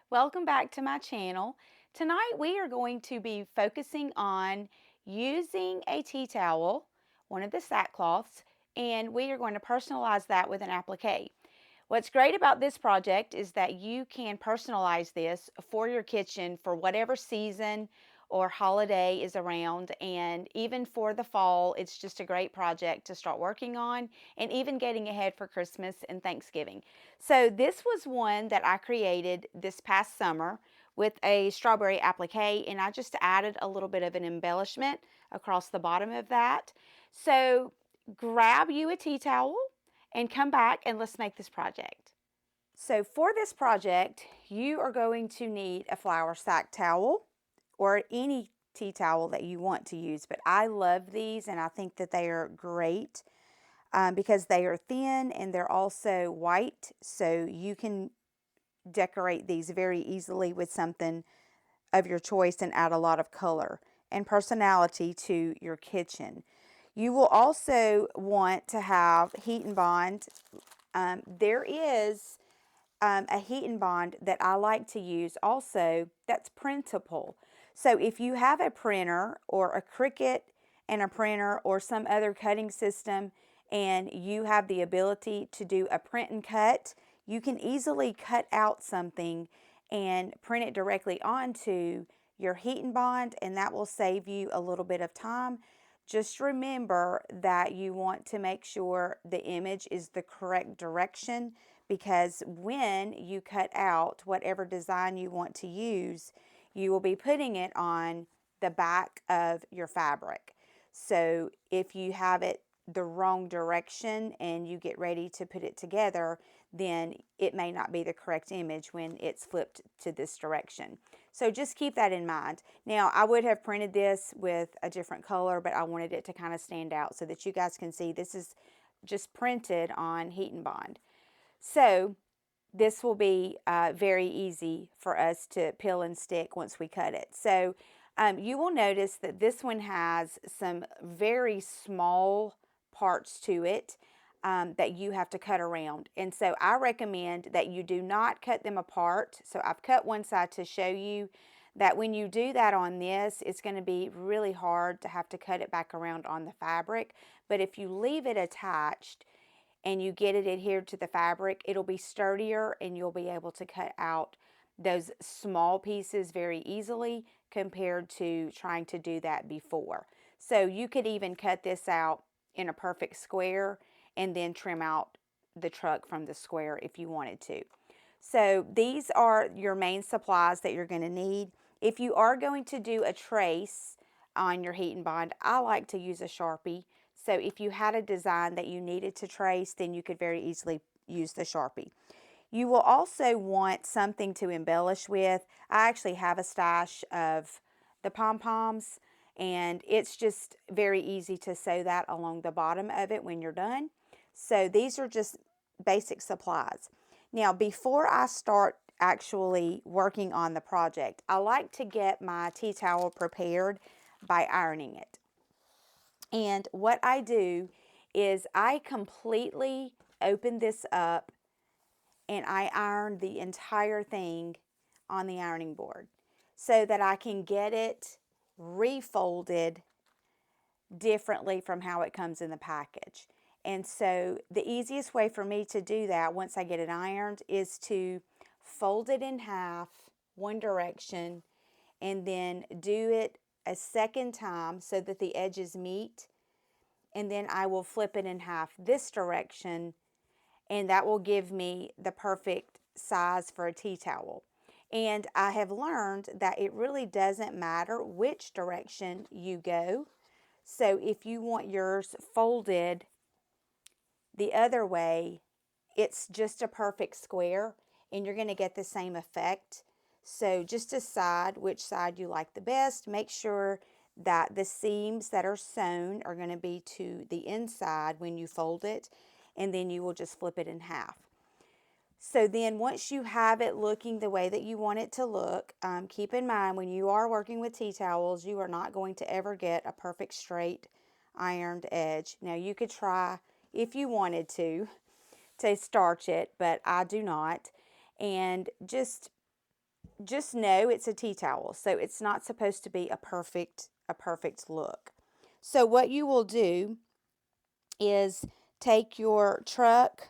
Welcome back to my channel. Tonight we are going to be focusing on using a tea towel, one of the sackcloths, and we are going to personalize that with an applique. What's great about this project is that you can personalize this for your kitchen for whatever season or holiday is around, and even for the fall, it's just a great project to start working on and even getting ahead for Christmas and Thanksgiving. So this was one that I created this past summer with a strawberry applique, and I just added a little bit of an embellishment across the bottom of that. So grab you a tea towel and come back and let's make this project. So for this project, you are going to need a flour sack towel or any tea towel that you want to use, but I love these and I think that they are great because they are thin and they're also white, so you can decorate these very easily with something of your choice and add a lot of color and personality to your kitchen. You will also want to have HeatnBond. There is a HeatnBond that I like to use also that's printable. So if you have a printer or a Cricut and a printer or some other cutting system and you have the ability to do a print and cut, you can easily cut out something and print it directly onto your HeatnBond, and that will save you a little bit of time. Just remember that you want to make sure the image is the correct direction, because when you cut out whatever design you want to use, you will be putting it on the back of your fabric. So if you have it the wrong direction and you get ready to put it together, then it may not be the correct image when it's flipped to this direction. So just keep that in mind. Now, I would have printed this with a different color, but I wanted it to kind of stand out so that you guys can see this is just printed on HeatnBond. So this will be very easy for us to peel and stick once we cut it. So you will notice that this one has some very small parts to it that you have to cut around. And so I recommend that you do not cut them apart. So I've cut one side to show you that when you do that on this, it's going to be really hard to have to cut it back around on the fabric. But if you leave it attached and you get it adhered to the fabric, it'll be sturdier and you'll be able to cut out those small pieces very easily compared to trying to do that before. So you could even cut this out in a perfect square and then trim out the truck from the square if you wanted to. So these are your main supplies that you're going to need. If you are going to do a trace on your HeatnBond, I like to use a Sharpie. So if you had a design that you needed to trace, then you could very easily use the Sharpie. You will also want something to embellish with. I actually have a stash of the pom-poms, and it's just very easy to sew that along the bottom of it when you're done. So these are just basic supplies. Now, before I start actually working on the project, I like to get my tea towel prepared by ironing it. And what I do is I completely open this up and I iron the entire thing on the ironing board so that I can get it refolded differently from how it comes in the package. And so the easiest way for me to do that once I get it ironed is to fold it in half one direction and then do it a second time so that the edges meet, and then I will flip it in half this direction, and that will give me the perfect size for a tea towel. And I have learned that it really doesn't matter which direction you go. So if you want yours folded the other way, it's just a perfect square and you're going to get the same effect. So just decide which side you like the best. Make sure that the seams that are sewn are going to be to the inside when you fold it, and then you will just flip it in half. So then once you have it looking the way that you want it to look, keep in mind when you are working with tea towels, you are not going to ever get a perfect straight ironed edge. Now you could try if you wanted to starch it, but I do not. And just just know it's a tea towel, so it's not supposed to be a perfect look. So what you will do is take your truck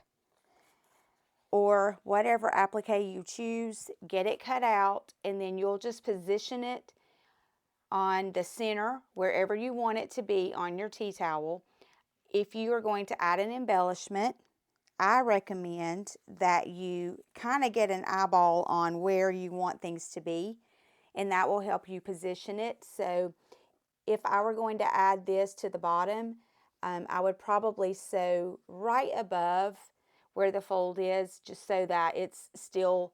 or whatever applique you choose, get it cut out, and then you'll just position it on the center, wherever you want it to be on your tea towel. If you are going to add an embellishment, I recommend that you kind of get an eyeball on where you want things to be, and that will help you position it. So if I were going to add this to the bottom, I would probably sew right above where the fold is, just so that it's still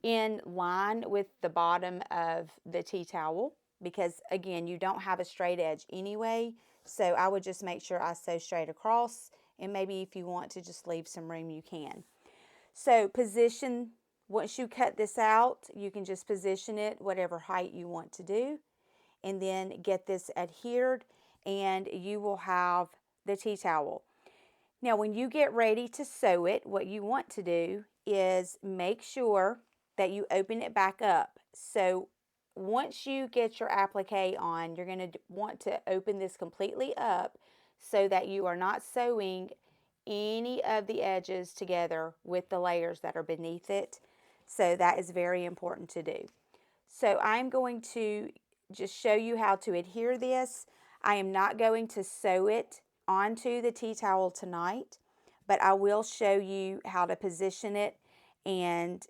in line with the bottom of the tea towel, because again, you don't have a straight edge anyway. So I would just make sure I sew straight across, and maybe if you want to just leave some room, you can. So position, once you cut this out, you can just position it whatever height you want to do, and then get this adhered, and you will have the tea towel. Now, when you get ready to sew it, what you want to do is make sure that you open it back up. So once you get your applique on, you're going to want to open this completely up so that you are not sewing any of the edges together with the layers that are beneath it. So that is very important to do. So I'm going to just show you how to adhere this. I am not going to sew it onto the tea towel tonight, but I will show you how to position it and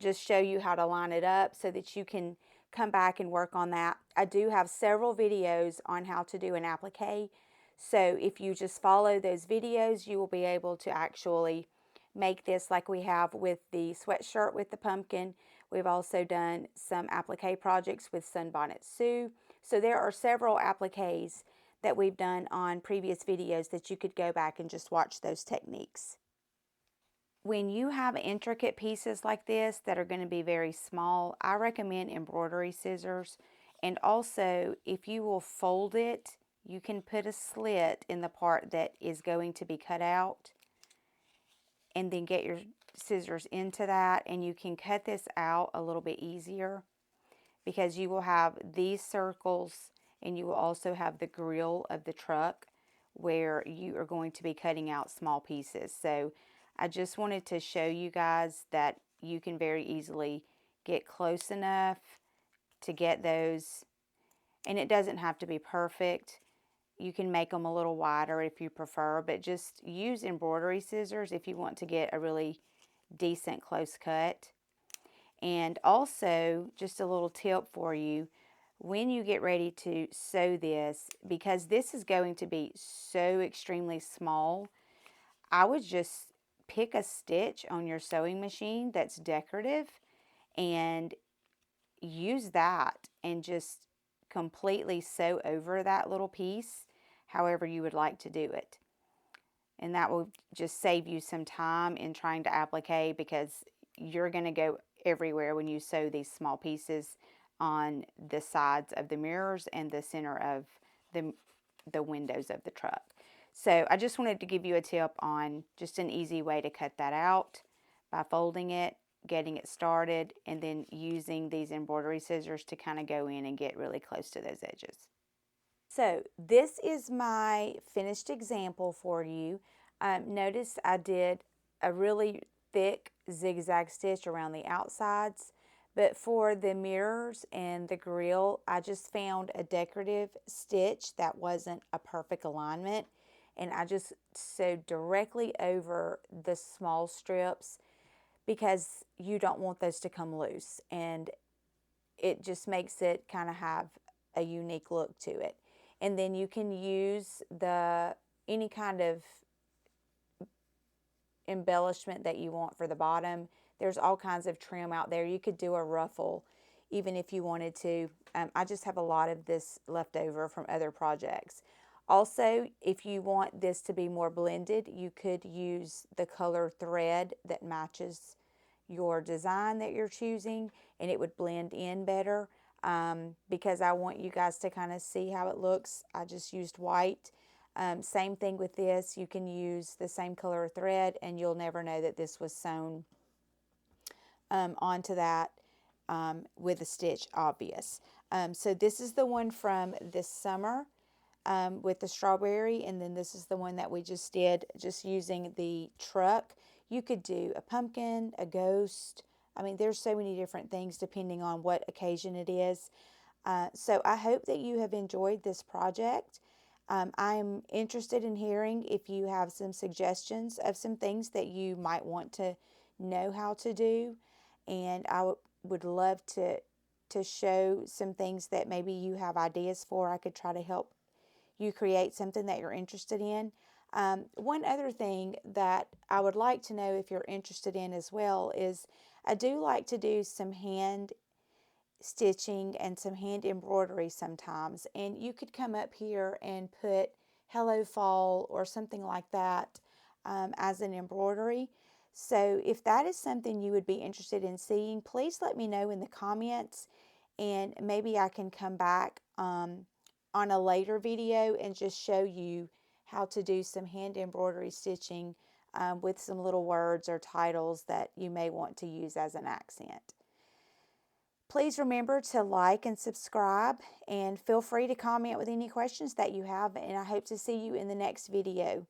just show you how to line it up so that you can come back and work on that. I do have several videos on how to do an applique, so if you just follow those videos, you will be able to actually make this like we have with the sweatshirt with the pumpkin. We've also done some applique projects with Sunbonnet Sue. So there are several appliques that we've done on previous videos that you could go back and just watch those techniques. When you have intricate pieces like this that are going to be very small, I recommend embroidery scissors. And also, if you will fold it, you can put a slit in the part that is going to be cut out, and then get your scissors into that, and you can cut this out a little bit easier, because you will have these circles, and you will also have the grill of the truck where you are going to be cutting out small pieces. So I just wanted to show you guys that you can very easily get close enough to get those, and it doesn't have to be perfect. You can make them a little wider if you prefer, but just use embroidery scissors if you want to get a really decent close cut. And also, just a little tip for you, when you get ready to sew this, because this is going to be so extremely small, I would just pick a stitch on your sewing machine that's decorative and use that, and just completely sew over that little piece however you would like to do it. And that will just save you some time in trying to applique, because you're going to go everywhere when you sew these small pieces on the sides of the mirrors and the center of the windows of the truck. So I just wanted to give you a tip on just an easy way to cut that out by folding it, getting it started, and then using these embroidery scissors to kind of go in and get really close to those edges. So this is my finished example for you. Notice I did a really thick zigzag stitch around the outsides, but for the mirrors and the grill, I just found a decorative stitch that wasn't a perfect alignment, and I just sewed directly over the small strips, because you don't want those to come loose, and it just makes it kind of have a unique look to it. And then you can use any kind of embellishment that you want for the bottom. There's all kinds of trim out there. You could do a ruffle even if you wanted to. I just have a lot of this left over from other projects. Also, if you want this to be more blended, you could use the color thread that matches your design that you're choosing, and it would blend in better. Because I want you guys to kind of see how it looks, I just used white. Same thing with this. You can use the same color thread, and you'll never know that this was sewn onto that. with the stitch obvious. So this is the one from this summer with the strawberry, and then this is the one that we just did just using the truck. You could do a pumpkin, a ghost. I mean, there's so many different things depending on what occasion it is. So I hope that you have enjoyed this project. I'm interested in hearing if you have some suggestions of some things that you might want to know how to do, and I would love to show some things that maybe you have ideas for. I could try to help you create something that you're interested in. One other thing that I would like to know if you're interested in as well is I do like to do some hand stitching and some hand embroidery sometimes, and you could come up here and put hello fall or something like that as an embroidery. So if that is something you would be interested in seeing, please let me know in the comments, and maybe I can come back on a later video and just show you how to do some hand embroidery stitching with some little words or titles that you may want to use as an accent. Please remember to like and subscribe, and feel free to comment with any questions that you have, and I hope to see you in the next video.